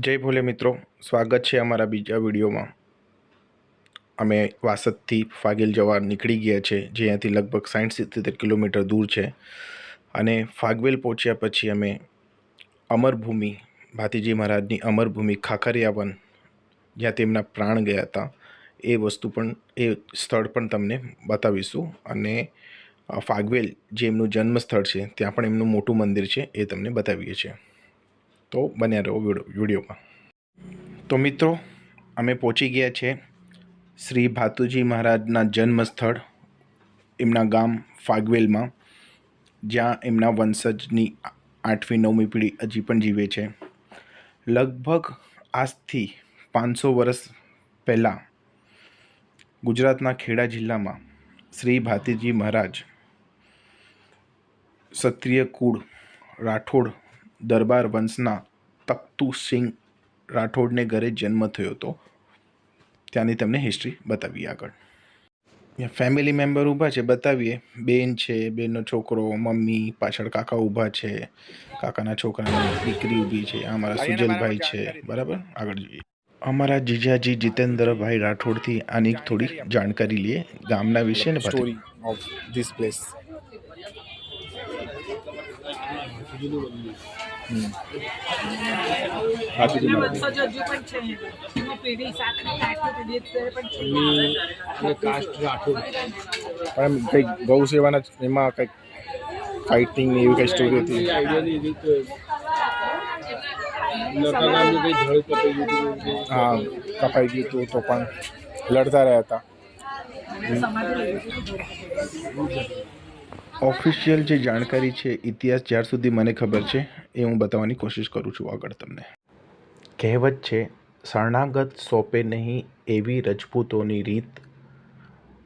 જય ભોલે મિત્રો, સ્વાગત છે અમારા બીજા વિડીયોમાં। અમે વાસદથી ફાગેલ જવા નીકળી ગયા છે, જે અહીંયાથી લગભગ 60-70 કિલોમીટર દૂર છે। અને ફાગવેલ પહોંચ્યા પછી અમે અમરભૂમિ, ભાતીજી મહારાજની અમરભૂમિ ખાખરિયા વન, જ્યાં તેમના પ્રાણ ગયા હતા, એ સ્થળ પણ તમને બતાવીશું। અને ફાગવેલ જે એમનું જન્મ સ્થળ છે, ત્યાં પણ એમનું મોટું મંદિર છે, એ તમને બતાવીએ છીએ। તો બન્યા રહો વિડીયોમાં। તો મિત્રો, અમે પહોંચી ગયા છે શ્રી ભાતુજી મહારાજના જન્મ સ્થળ, એમના ગામ ફાગવેલમાં, જ્યાં એમના વંશજની 8મી 9મી પેઢી હજી પણ જીવે છે। લગભગ આજથી 500 વર્ષ પહેલાં ગુજરાતના ખેડા જિલ્લામાં શ્રી ભાતીજી મહારાજ ક્ષત્રિય કુળ રાઠોડ દરબાર વંશના તખ્તુસિંહ રાઠોડને ઘરે જન્મ થયો હતો। ત્યાંની તમને હિસ્ટ્રી બતાવીએ આગળ। ફેમિલી મેમ્બર ઊભા છે, બતાવીએ। બેન છે, બેનનો છોકરો, મમ્મી, પાછળ કાકા ઊભા છે, કાકાના છોકરાની દીકરી ઊભી છે, આ અમારા સુજલભાઈ છે, બરાબર। આગળ જોઈએ। અમારા જીજાજી જીતેન્દ્રભાઈ રાઠોડથી આની થોડી જાણકારી લઈએ ગામના વિશે ને story of this place. Caste Rathod પણ કંઈક ગૌ સેવાના એમાં કંઈક ફાઇટિંગ એવી કઈ સ્ટોરી હતી। હા, કપાઈ ગયું હતું તો પણ લડતા રહ્યા હતા। ઓફિશિયલ જે જાણકારી છે, ઇતિહાસ જ્યાર સુધી મને ખબર છે એ હું બતાવવાની કોશિશ કરું છું આગળ તમને। કહેવત છે, શરણાગત સોંપે નહીં એવી રજપૂતોની રીત,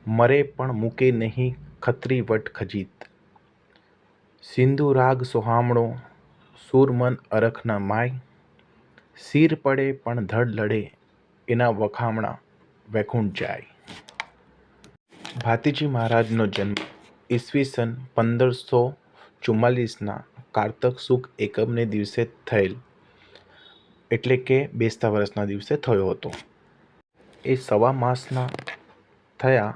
મરે પણ મૂકે નહીં ખત્રી વટ ખજીત। સિંધુ રાગ સોહામણો સુરમન અરખના માય, સિર પડે પણ ધડ લડે એના વખામણા વૈકુંઠ જાય। ભાતીજી મહારાજનો જન્મ ઈસવીસન 1544ના કારતક સુદ એકમને દિવસે થયેલ, એટલે કે બેસતા વર્ષના દિવસે થયો હતો। એ સવા માસના થયા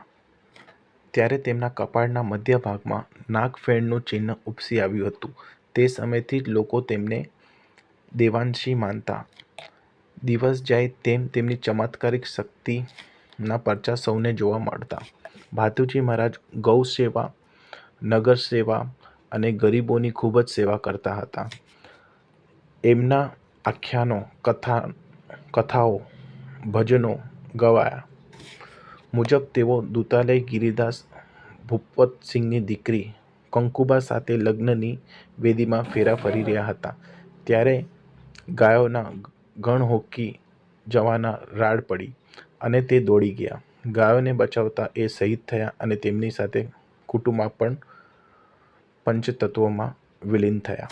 ત્યારે તેમના કપાળના મધ્ય ભાગમાં નાગફેણનું ચિહ્ન ઉપસી આવ્યું હતું। તે સમયથી જ લોકો તેમને દેવાંશી માનતા। દિવસ જાય તેમ તેમની ચમત્કારિક શક્તિના પરચા સૌને જોવા મળતા। ભાતુજી મહારાજ ગૌ સેવા, નગર સેવા અને ગરીબોની ખૂબ જ સેવા કરતા હતા। એમના આખ્યાનો, કથાઓ, ભજનો ગવાયા મુજબ તેઓ દુતાલય ગિરિદાસ ભૂપતસિંહની દીકરી કંકુબા સાથે લગ્નની વેદીમાં ફેરા ફરી રહ્યા હતા, ત્યારે ગાયોના ગણ હોકી જવાના રાડ પડી અને તે દોડી ગયા। ગાયોને બચાવતા એ શહીદ થયા અને તેમની સાથે કુટુંબા પણ પંચતત્વમાં વિલીન થયા।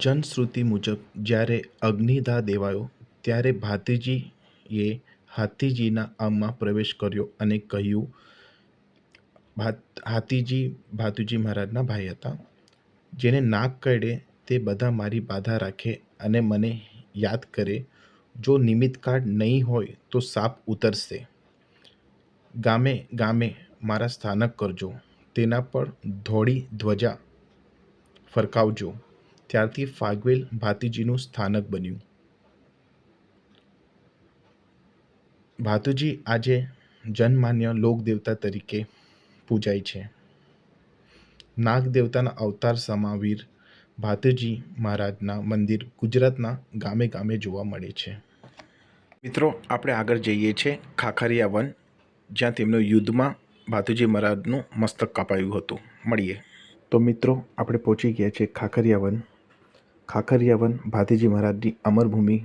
જનશ્રુતિ મુજબ જ્યારે અગ્નિદાહ દેવાયો ત્યારે ભાતીજીએ હાથીજીના આમમાં પ્રવેશ કર્યો અને કહ્યું, હાથીજી ભાતુજી મહારાજના ભાઈ હતા, જેને નાગ કરડે તે બધા મારી બાધા રાખે અને મને યાદ કરે, જો નિમિત્ત કાળ નહીં હોય તો સાપ ઉતરશે। ગામે ગામે મારા સ્થાનક કરજો, તેના પર ધોળી ધ્વજા ફરકાવજો। ત્યારથી ફાગવેલ ભાતીજીનું સ્થાનક બન્યું। ભાતુજી આજે જનમાન્ય લોકદેવતા તરીકે પૂજાય છે। નાગ દેવતાના અવતાર સમાવીર ભાતુજી મહારાજના મંદિર ગુજરાતના ગામે ગામે જોવા મળે છે। મિત્રો, આપણે આગળ જઈએ છીએ ખાખરિયા વન, જ્યાં તેમનું યુદ્ધમાં ભાતુજી મહારાજનું મસ્તક કાપાયું હતું। મળીએ। તો મિત્રો, આપણે પહોંચી ગયા છીએ ખાખરિયા વન। ખાખરિયા વન ભાતીજી મહારાજની અમરભૂમિ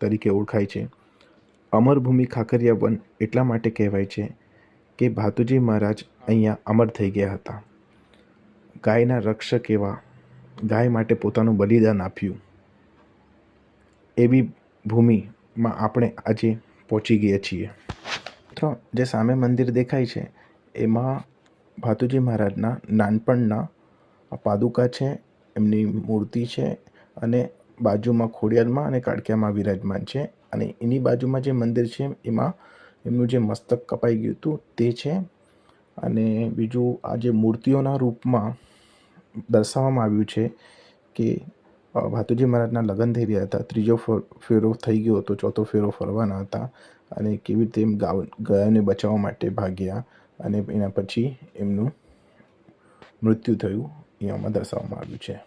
તરીકે ઓળખાય છે। અમરભૂમિ ખાખરિયા વન એટલા માટે કહેવાય છે કે ભાતુજી મહારાજ અહીંયા અમર થઈ ગયા હતા। ગાયના રક્ષક એવા, ગાય માટે પોતાનું બલિદાન આપ્યું, એવી ભૂમિમાં આપણે આજે પહોંચી ગયા છીએ। મિત્રો, જે સામે મંદિર દેખાય છે એમાં ભાતુજી મહારાજના નાનપણના પાદુકા છે, એમની મૂર્તિ છે અને બાજુમાં ખોડિયારમાં અને કાળકિયામાં વિરાજમાન છે. અને એની બાજુમાં જે મંદિર છે એમાં એમનું જે મસ્તક કપાઈ ગયું હતું તે છે. અને બીજું આ જે મૂર્તિઓના રૂપમાં દર્શાવવામાં આવ્યું છે કે ભાતુજી મહારાજના લગ્ન થઈ રહ્યા હતા, ત્રીજો ફેરો થઈ ગયો હતો, ચોથો ફેરો ફરવાના હતા, અને કેવી રીતે એમ ગાયોને બચાવવા માટે ભાગ્યા અને એના પછી એમનું મૃત્યુ થયું એ આમાં દર્શાવવામાં આવ્યું છે.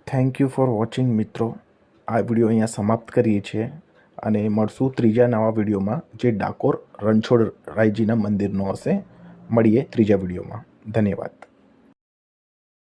થેન્ક યુ ફોર વોચિંગ મિત્રો. આ વિડીયો અહીંયા સમાપ્ત કરીએ છીએ અને મળશું ત્રીજા નવા વિડીયોમાં જે ડાકોર રણછોડ રાયજીના મંદિરનો હશે. મળીએ ત્રીજા વિડીયોમાં. ધન્યવાદ.